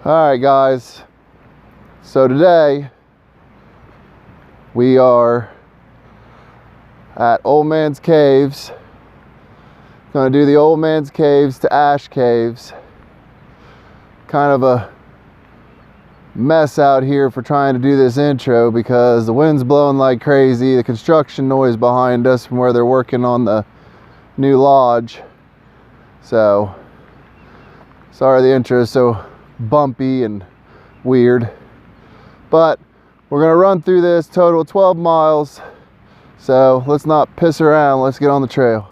Alright guys, so today we are at Old Man's Caves. Gonna do the Old Man's Caves to Ash Caves. Kind of a mess out here for trying to do this intro because the wind's blowing like crazy, the construction noise behind us from where they're working on the new lodge. So sorry the intro is so bumpy and weird, but we're gonna run through this total 12 miles, so let's not piss around, let's get on the trail.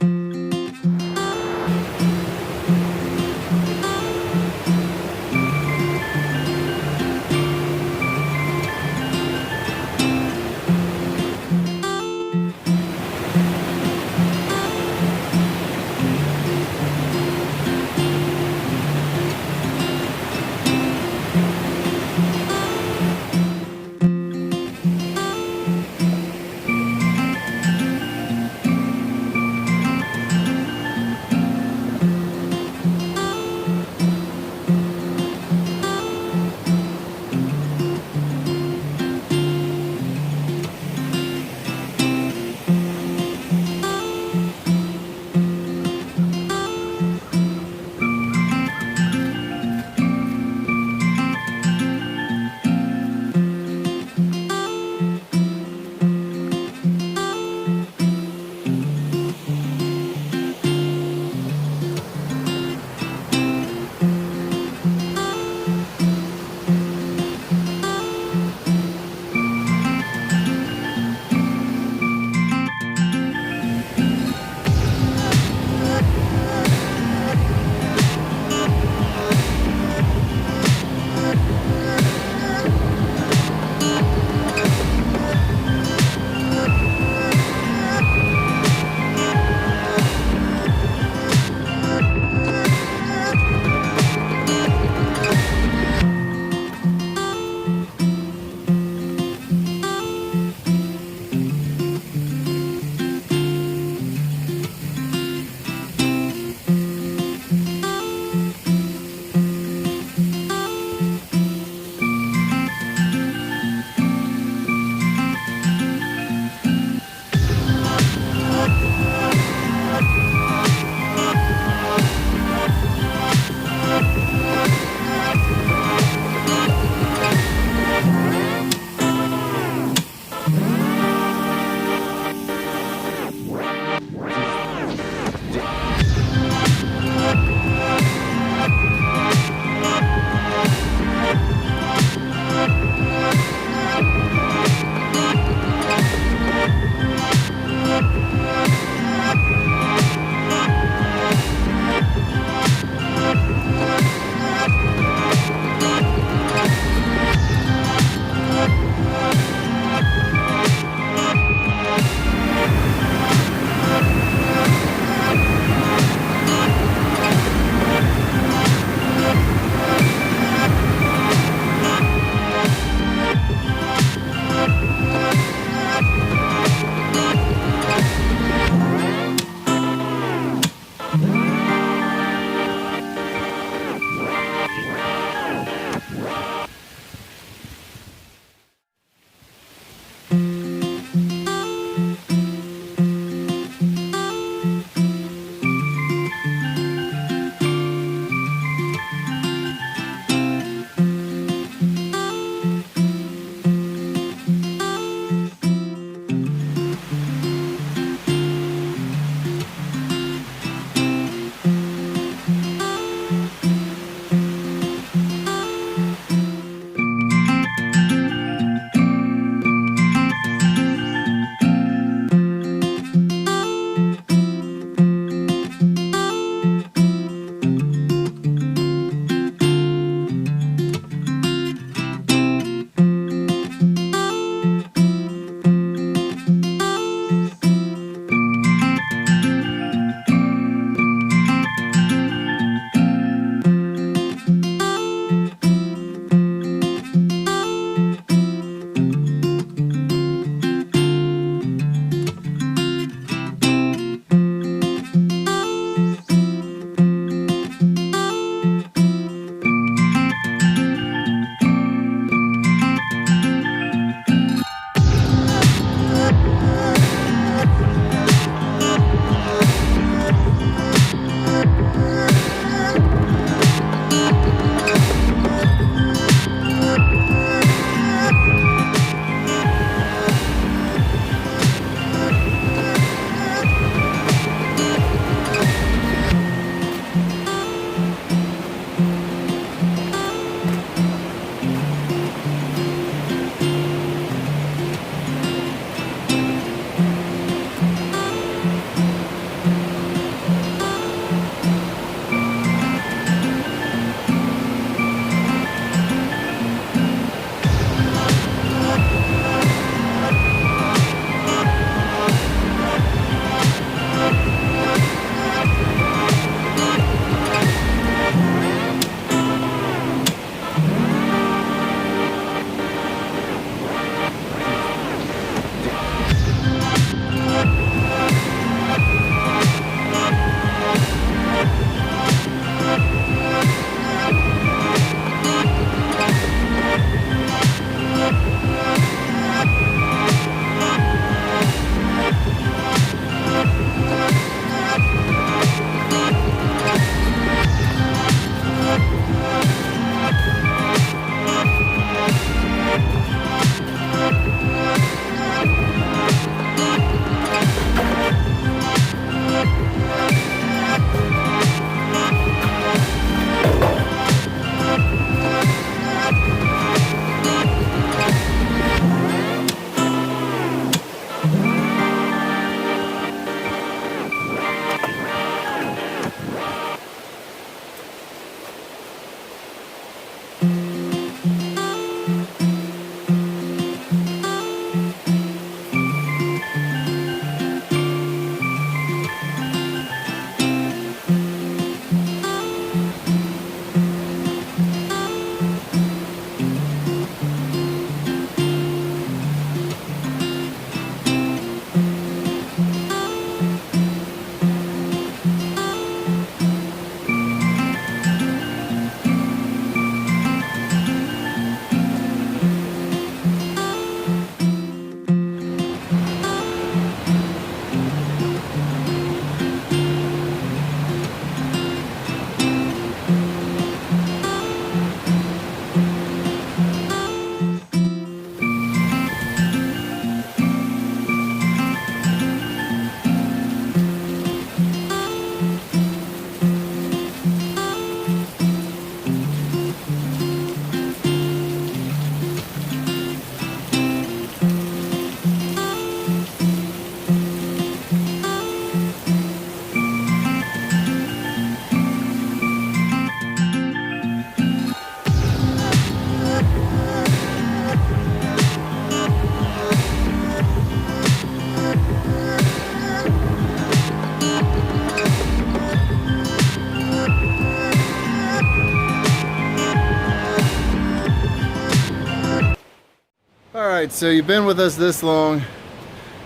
All right, so you've been with us this long.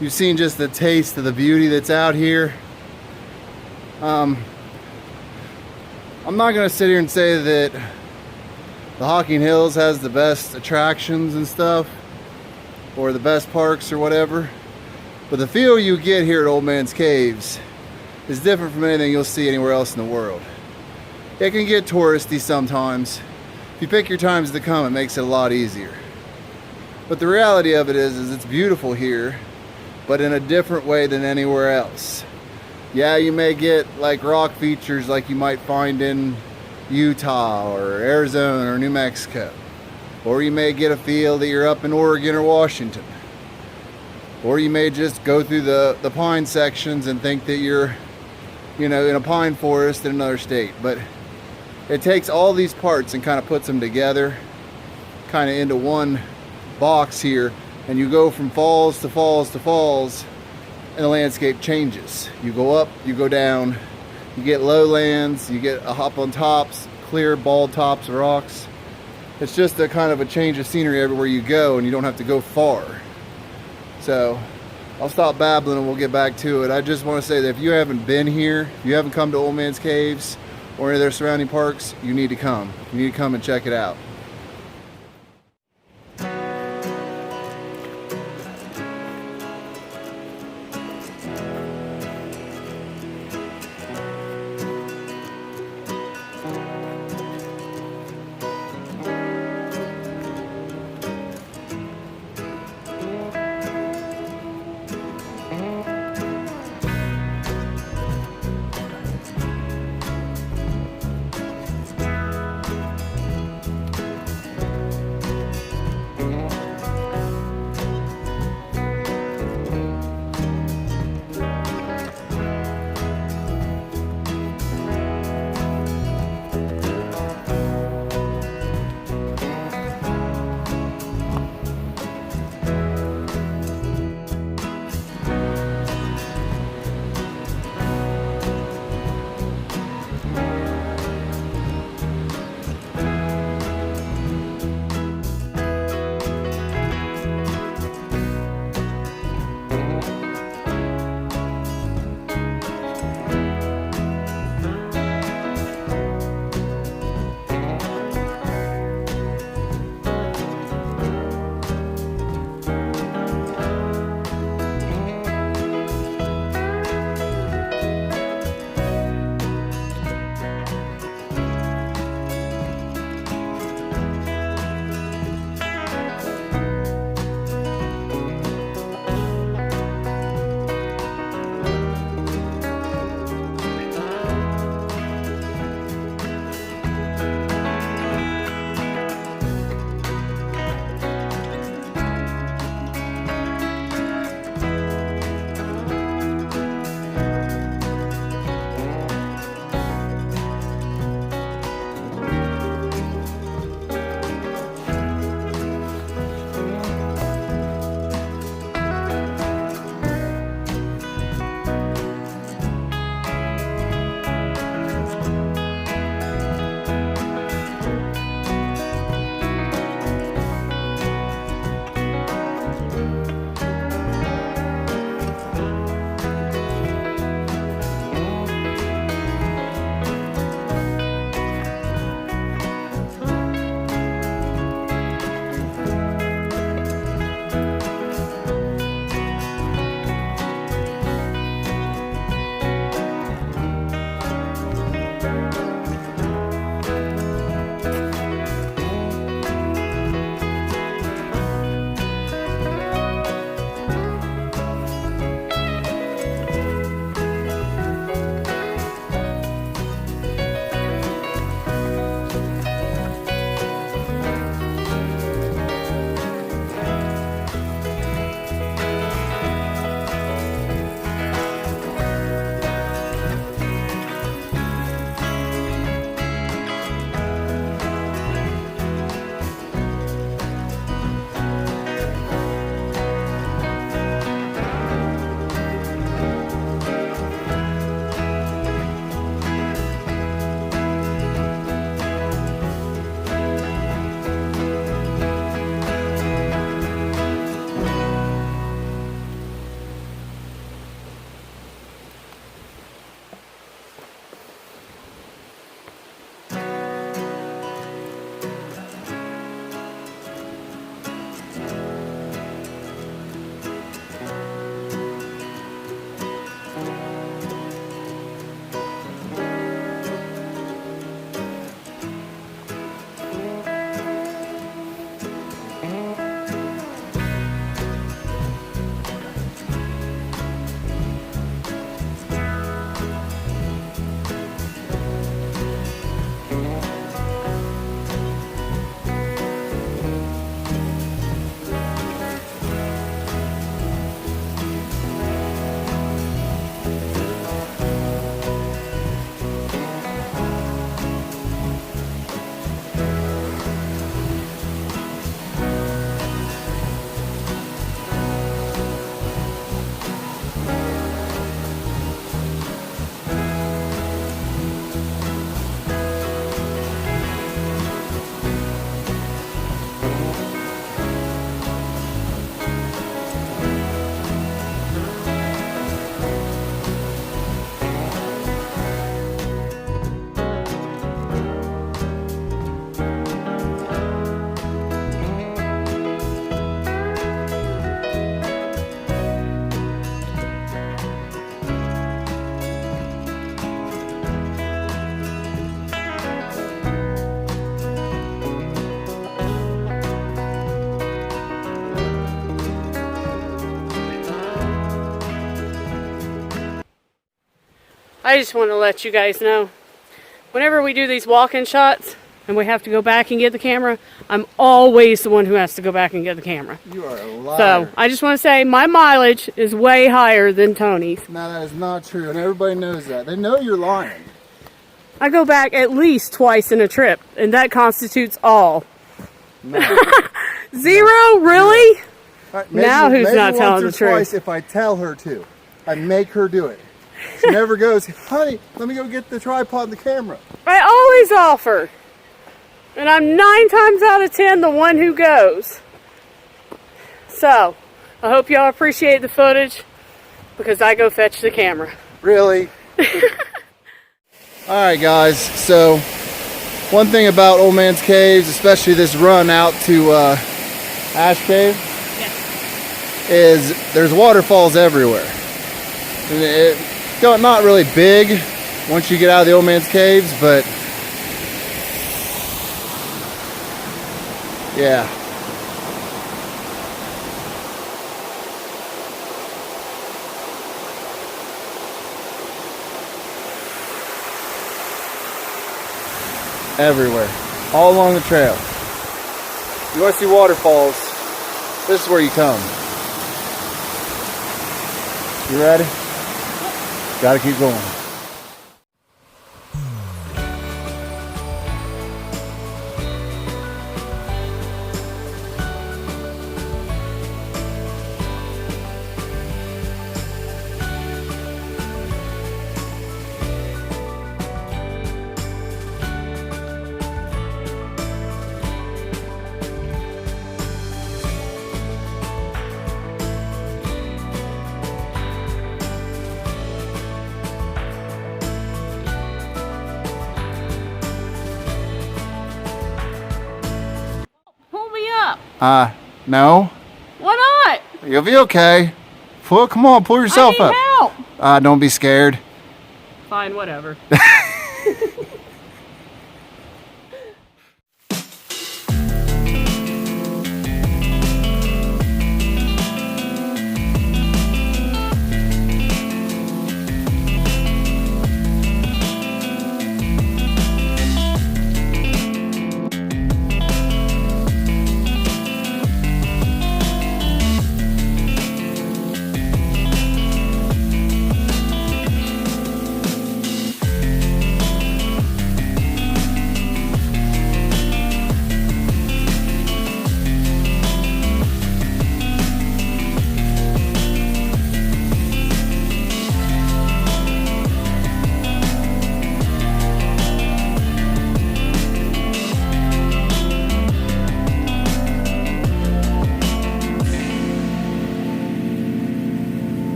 You've seen just the taste of the beauty that's out here. I'm not gonna sit here and say that the Hocking Hills has the best attractions and stuff, or the best parks or whatever, but the feel you get here at Old Man's Caves is different from anything you'll see anywhere else in the world. It can get touristy sometimes. If you pick your times to come, it makes it a lot easier. But the reality of it is it's beautiful here, but in a different way than anywhere else. Yeah, you may get like rock features like you might find in Utah or Arizona or New Mexico. Or you may get a feel that you're up in Oregon or Washington. Or you may just go through the pine sections and think that you're, you know, in a pine forest in another state. But it takes all these parts and kind of puts them together, kind of into one box here, and you go from falls to falls to falls, and the landscape changes. You go up, you go down, you get lowlands, you get a hop on tops, clear bald tops of rocks. It's just a kind of a change of scenery everywhere you go, and you don't have to go far. So I'll stop babbling and we'll get back to it. I just want to say that if you haven't been here, if you haven't come to Old Man's Caves or any of their surrounding parks, you need to come. You need to come and check it out. I just want to let you guys know, whenever we do these walk-in shots and we have to go back and get the camera, I'm always the one who has to go back and get the camera. You are a liar. So I just want to say my mileage is way higher than Tony's. No, that is not true, and everybody knows that. They know you're lying. I go back at least twice in a trip, and that constitutes all. No. Zero? Really? Right, Now who's not telling the truth? Twice if I tell her to. I make her do it. She never goes, honey, let me go get the tripod and the camera. I always offer. And I'm 9 times out of 10 the one who goes. So, I hope y'all appreciate the footage, because I go fetch the camera. Really? Alright guys, so one thing about Old Man's Caves, especially this run out to Ash Cave, is there's waterfalls everywhere. And not really big once you get out of the Old Man's Caves, but yeah. Everywhere, all along the trail. You want to see waterfalls, this is where you come. You ready? Gotta keep going. No. Why not? You'll be okay. Come on, pull yourself up. Help. Don't be scared. Fine, whatever.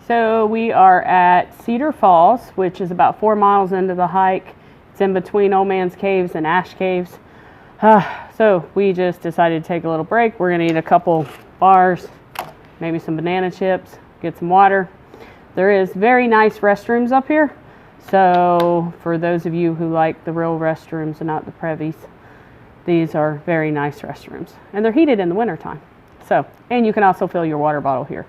So we are at Cedar Falls, which is about 4 miles into the hike. It's in between Old Man's Caves and Ash Caves. So we just decided to take a little break. We're gonna eat a couple bars, maybe some banana chips, get some water. There is very nice restrooms up here. So for those of you who like the real restrooms and not the Previes, these are very nice restrooms. And they're heated in the wintertime. So, and you can also fill your water bottle here.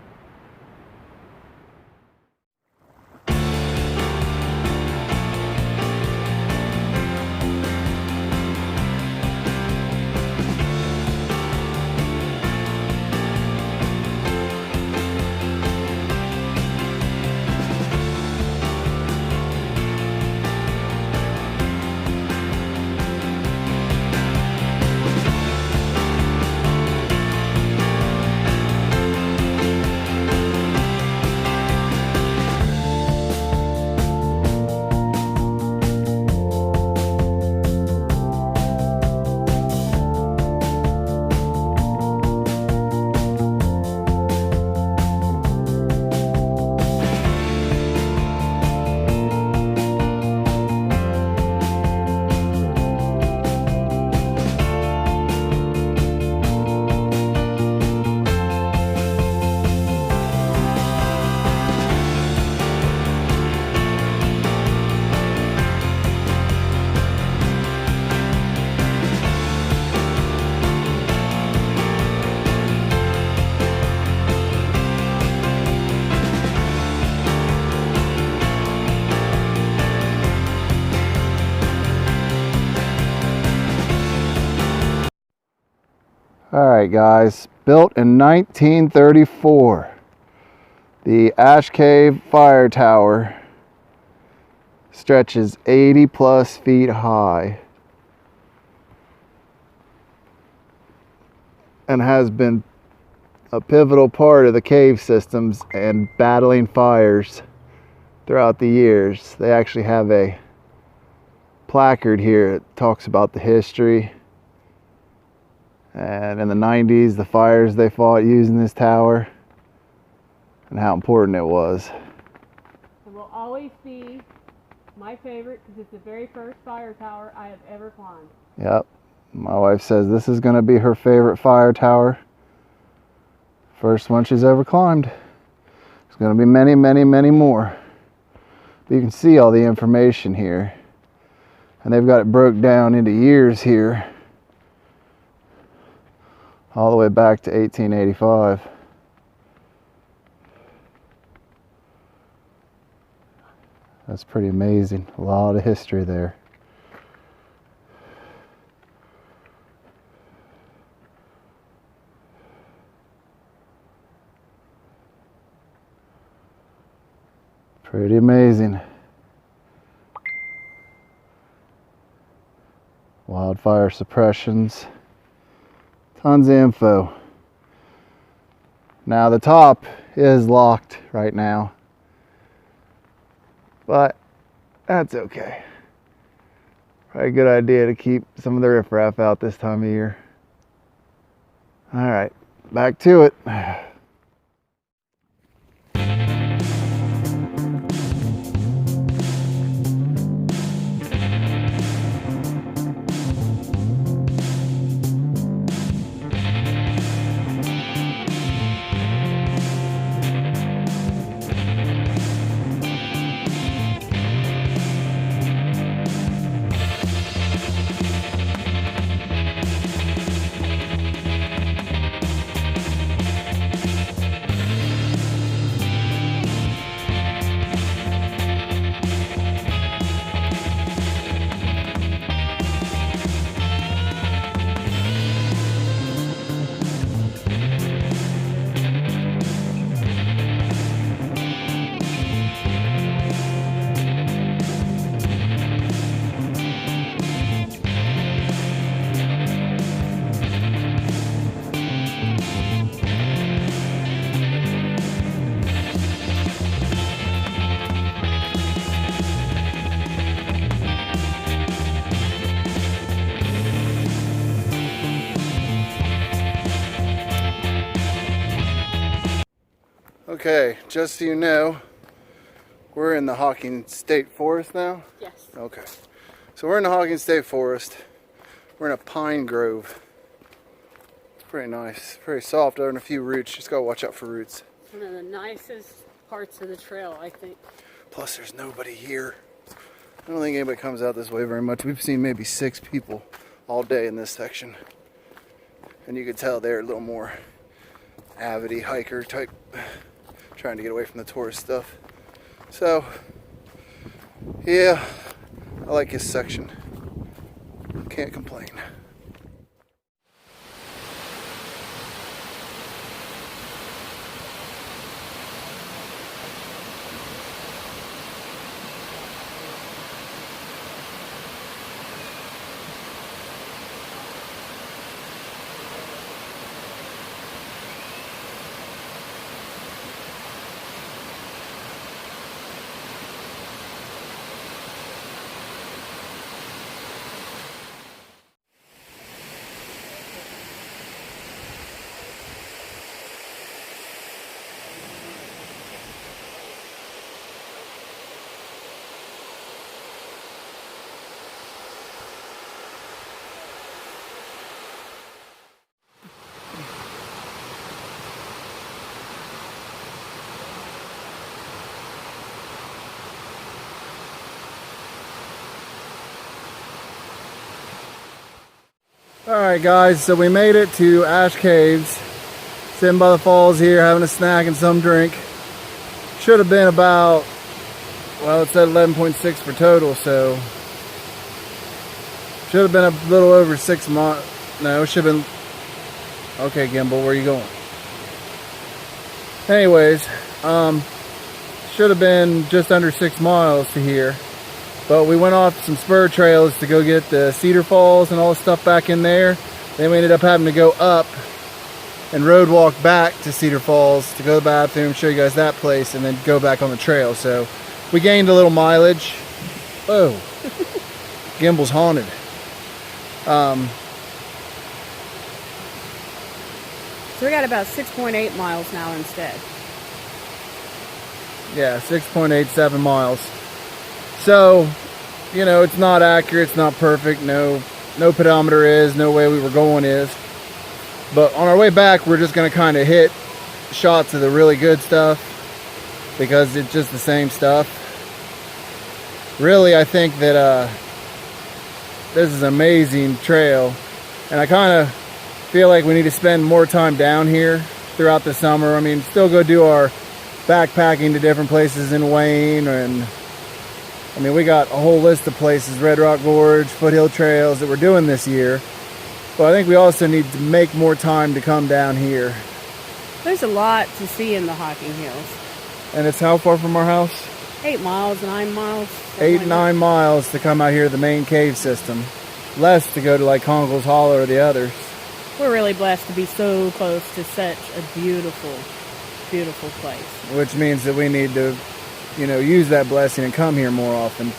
Alright guys, built in 1934, the Ash Cave Fire Tower stretches 80 plus feet high and has been a pivotal part of the cave systems and battling fires throughout the years. They actually have a placard here that talks about the history. And in the 90s, the fires they fought using this tower and how important it was. It will always be my favorite because it's the very first fire tower I have ever climbed. Yep. My wife says this is going to be her favorite fire tower. First one she's ever climbed. There's going to be many, many, many more. But you can see all the information here. And they've got it broke down into years here. All the way back to 1885. That's pretty amazing. A lot of history there. Pretty amazing. Wildfire suppressions. Tons of info. Now the top is locked right now, but that's okay. Probably a good idea to keep some of the riffraff out this time of year. All right, back to it. Okay, just so you know, we're in the Hocking State Forest now? Yes. Okay. So we're in the Hocking State Forest. We're in a pine grove. It's pretty nice. Pretty soft. There are a few roots. Just gotta watch out for roots. One of the nicest parts of the trail, I think. Plus, there's nobody here. I don't think anybody comes out this way very much. We've seen maybe 6 people all day in this section. And you can tell they're a little more avid hiker type, trying to get away from the tourist stuff. So, yeah, I like his section. Can't complain. Alright guys, so we made it to Ash Caves. Sitting by the falls here, having a snack and some drink. Should have been about, well, it said 11.6 for total, so should have been a little over 6 miles. No, it should have been, okay Gimbal, where are you going? Anyways, should have been just under 6 miles to here. But we went off some spur trails to go get the Cedar Falls and all the stuff back in there. Then we ended up having to go up and road walk back to Cedar Falls to go to the bathroom, show you guys that place, and then go back on the trail. So we gained a little mileage. Whoa, Gimbal's haunted. So we got about 6.8 miles now instead. Yeah, 6.87 miles. So, you know, it's not accurate, it's not perfect, no pedometer is, no way we were going is. But on our way back, we're just going to kind of hit shots of the really good stuff because it's just the same stuff. Really, I think that this is an amazing trail, and I kind of feel like we need to spend more time down here throughout the summer. I mean, still go do our backpacking to different places in Wayne, and I mean, we got a whole list of places, Red Rock Gorge, Foothill Trails, that we're doing this year. But I think we also need to make more time to come down here. There's a lot to see in the Hocking Hills. And it's how far from our house? 8 miles, 9 miles. 8, 9 miles to come out here to the main cave system. Less to go to like Congle's Hollow or the others. We're really blessed to be so close to such a beautiful, beautiful place. Which means that we need to, you know, use that blessing and come here more often.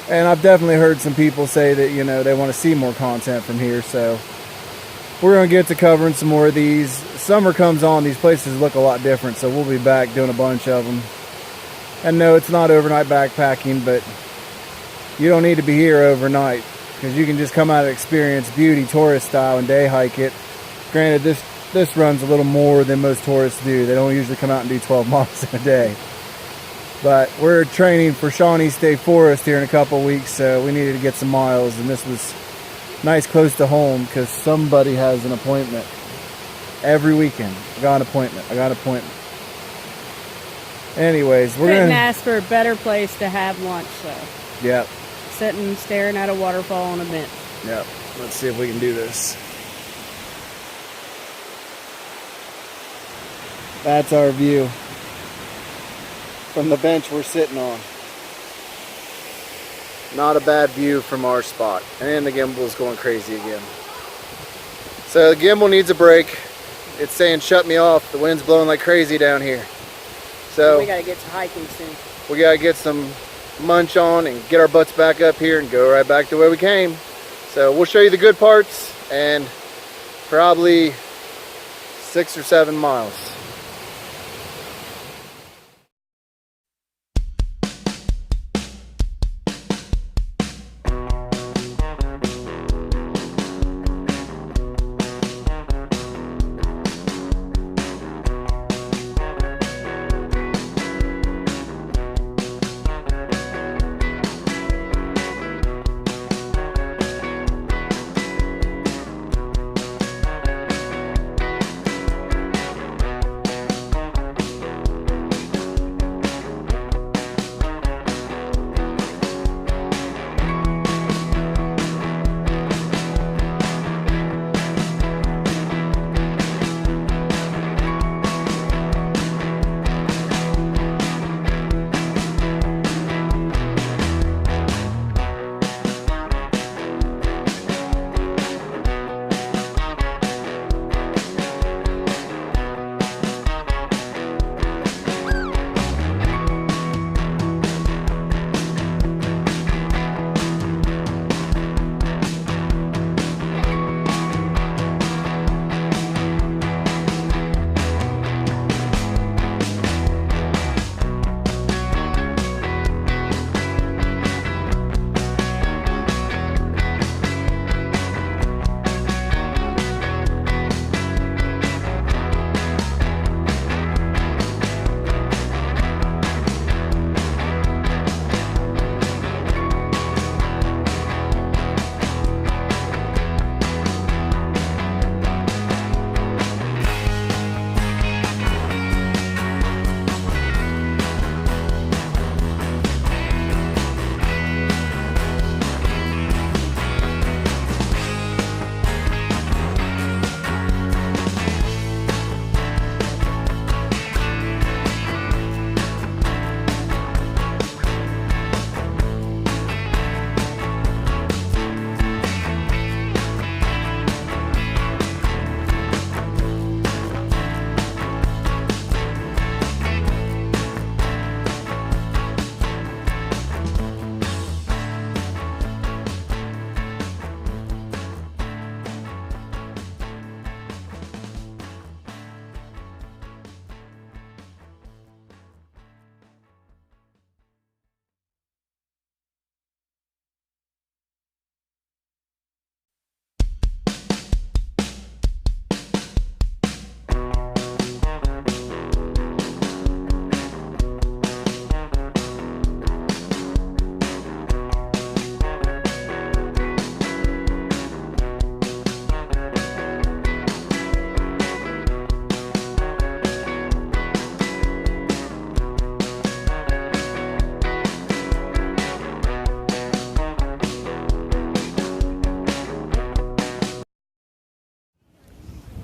And I've definitely heard some people say that, you know, they want to see more content from here, so we're going to get to covering some more of these. Summer comes on, these places look a lot different, so we'll be back doing a bunch of them. And no, it's not overnight backpacking, but you don't need to be here overnight, because you can just come out and experience beauty tourist style and day hike it. Granted, this runs a little more than most tourists do. They don't usually come out and do 12 miles in a day. But we're training for Shawnee State Forest here in a couple of weeks, so we needed to get some miles, and this was nice close to home because somebody has an appointment every weekend. I got an appointment. Anyways, we're Couldn't gonna ask for a better place to have lunch, though. Yep. Sitting, staring at a waterfall on a bench. Yep. Let's see if we can do this. That's our view from the bench we're sitting on. Not a bad view from our spot. And the gimbal's going crazy again. So the gimbal needs a break. It's saying shut me off. The wind's blowing like crazy down here. So we gotta get to hiking soon. We gotta get some munch on and get our butts back up here and go right back the way we came. So we'll show you the good parts and probably 6 or 7 miles.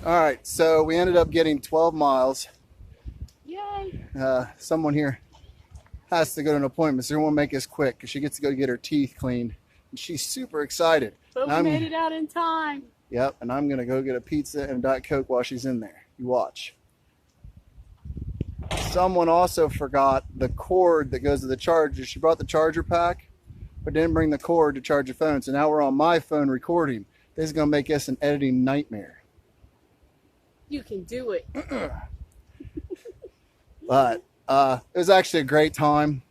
All right, so we ended up getting 12 miles. Yay! Someone here has to go to an appointment, so we won't make this quick because she gets to go get her teeth cleaned. And she's super excited. But we made it out in time. Yep, and I'm going to go get a pizza and a Diet Coke while she's in there. You watch. Someone also forgot the cord that goes to the charger. She brought the charger pack, but didn't bring the cord to charge her phone. So now we're on my phone recording. This is going to make us an editing nightmare. You can do it. But it was actually a great time.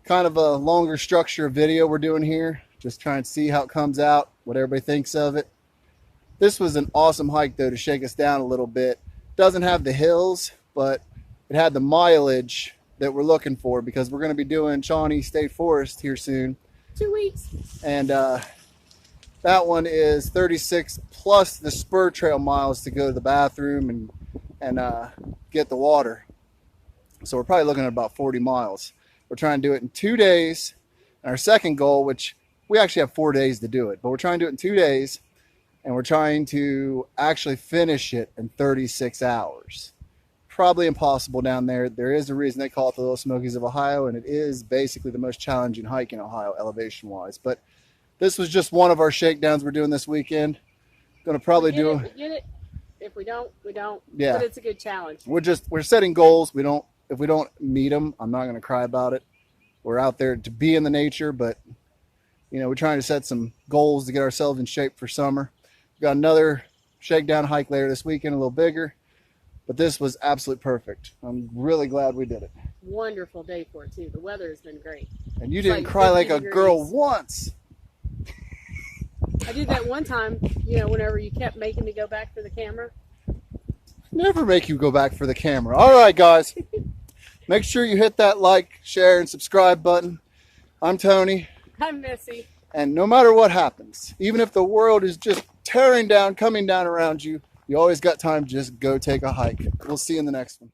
Kind of a longer structure video we're doing here. Just trying to see how it comes out, what everybody thinks of it. This was an awesome hike, though, to shake us down a little bit. Doesn't have the hills, but it had the mileage that we're looking for because we're going to be doing Shawnee State Forest here soon. 2 weeks. And that one is 36 plus the spur trail miles to go to the bathroom and get the water. So we're probably looking at about 40 miles. We're trying to do it in 2 days. And our second goal, which we actually have 4 days to do it, but we're trying to do it in 2 days. And we're trying to actually finish it in 36 hours. Probably impossible down there. There is a reason they call it the Little Smokies of Ohio, and it is basically the most challenging hike in Ohio elevation-wise. But this was just one of our shakedowns we're doing this weekend. Going to probably We get it. If we don't, we don't. Yeah. But it's a good challenge. We're setting goals. If we don't meet them, I'm not going to cry about it. We're out there to be in the nature, but we're trying to set some goals to get ourselves in shape for summer. We've got another shakedown hike later this weekend, a little bigger. But this was absolutely perfect. I'm really glad we did it. Wonderful day for it, too. The weather has been great. And you didn't cry like a girl once. I did that one time, whenever you kept making me go back for the camera. Never make you go back for the camera. All right, guys. Make sure you hit that like, share, and subscribe button. I'm Tony. I'm Missy. And no matter what happens, even if the world is just tearing down, coming down around you, you always got time to just go take a hike. We'll see you in the next one.